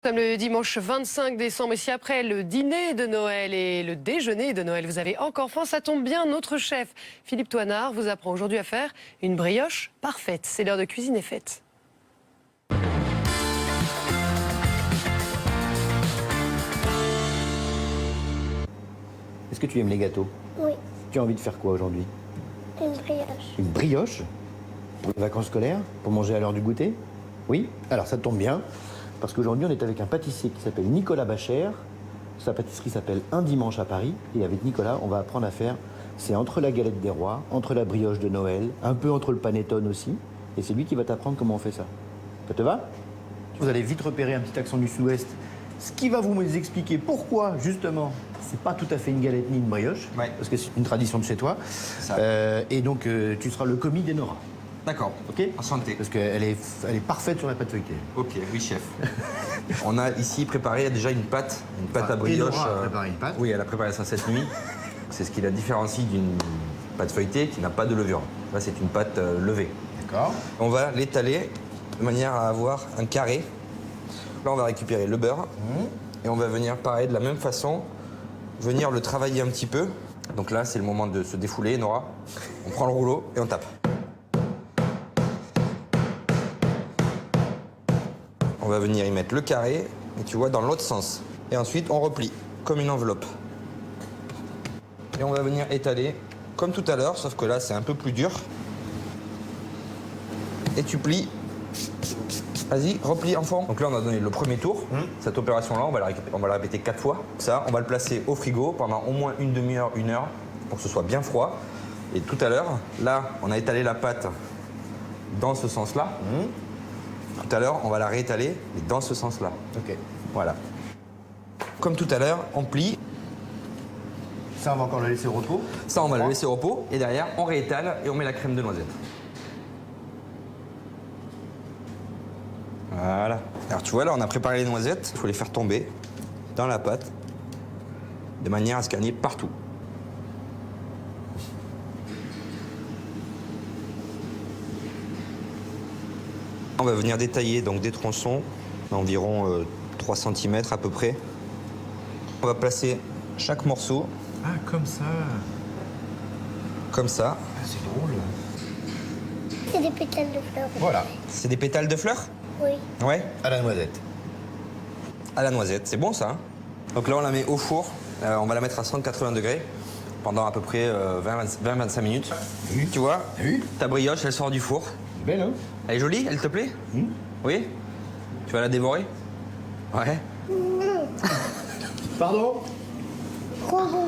Comme le dimanche 25 décembre, ici après le dîner de Noël et le déjeuner de Noël, vous avez encore faim, ça tombe bien. Notre chef, Philippe Toinard, vous apprend aujourd'hui à faire une brioche parfaite. C'est l'heure de cuisine est faite. Est-ce que tu aimes les gâteaux? Oui, Tu as envie de faire quoi aujourd'hui? une brioche. Une brioche? Pour les vacances scolaires? Pour manger à l'heure du goûter? Oui? Alors ça tombe bien, parce qu'aujourd'hui on est avec un pâtissier qui s'appelle Nicolas Bachère. Sa pâtisserie s'appelle Un dimanche à Paris. Et avec Nicolas, on va apprendre à faire, c'est entre la galette des rois, entre la brioche de Noël, un peu entre le panettone aussi. Et c'est lui qui va t'apprendre comment on fait ça. Ça te va? Vous allez vite repérer un petit accent du sud-ouest, ce qui va vous expliquer pourquoi, justement, c'est pas tout à fait une galette ni une brioche, Ouais. parce que c'est une tradition de chez toi. Ça. Et donc, tu seras le commis d'Enora, D'accord. ok? Enchanté. Parce qu'elle est parfaite sur la pâte feuilletée. Ok, oui, chef. On a ici préparé déjà une pâte à brioche. Enora a préparé une pâte. Oui, elle a préparé ça cette nuit. C'est ce qui la différencie d'une pâte feuilletée qui n'a pas de levure. Là, c'est une pâte levée. D'accord. On va l'étaler de manière à avoir un carré. Là, on va récupérer le beurre. Et on va venir, pareil, de la même façon, venir le travailler un petit peu. Donc là, c'est le moment de se défouler, Nora. On prend le rouleau et on tape. On va venir y mettre le carré, et tu vois, dans l'autre sens. Et ensuite, on replie, comme une enveloppe. Et on va venir étaler, comme tout à l'heure, sauf que là, c'est un peu plus dur. Et tu plies. Vas-y, replie en fond. Donc là, on a donné le premier tour. Cette opération-là, on va la répéter 4 fois. Ça, on va le placer au frigo pendant au moins une demi-heure, 1 heure, pour que ce soit bien froid. Et tout à l'heure, là, on a étalé la pâte dans ce sens-là. Tout à l'heure, on va la réétaler, mais dans ce sens-là. Ok. Voilà. Comme tout à l'heure, on plie. Ça, on va encore le laisser au repos. Ça, on va le laisser au repos. Et derrière, on réétale et on met la crème de noisette. Voilà. Alors tu vois, là, on a préparé les noisettes. Il faut les faire tomber dans la pâte de manière à ce qu'il y en ait partout. On va venir détailler donc des tronçons d'environ 3 cm à peu près. On va placer chaque morceau Ah, comme ça. comme ça. Ah, c'est drôle. C'est des pétales de fleurs. Voilà. C'est des pétales de fleurs? Oui. Ouais. À la noisette. À la noisette, c'est bon ça, hein? Donc là, on la met au four. On va la mettre à 180 degrés pendant à peu près 20-25 minutes. Oui. Tu vois, Oui. ta brioche, elle sort du four. Belle, hein? Elle est jolie, elle te plaît? Oui? Tu vas la dévorer? Ouais. Pardon? Trop bon.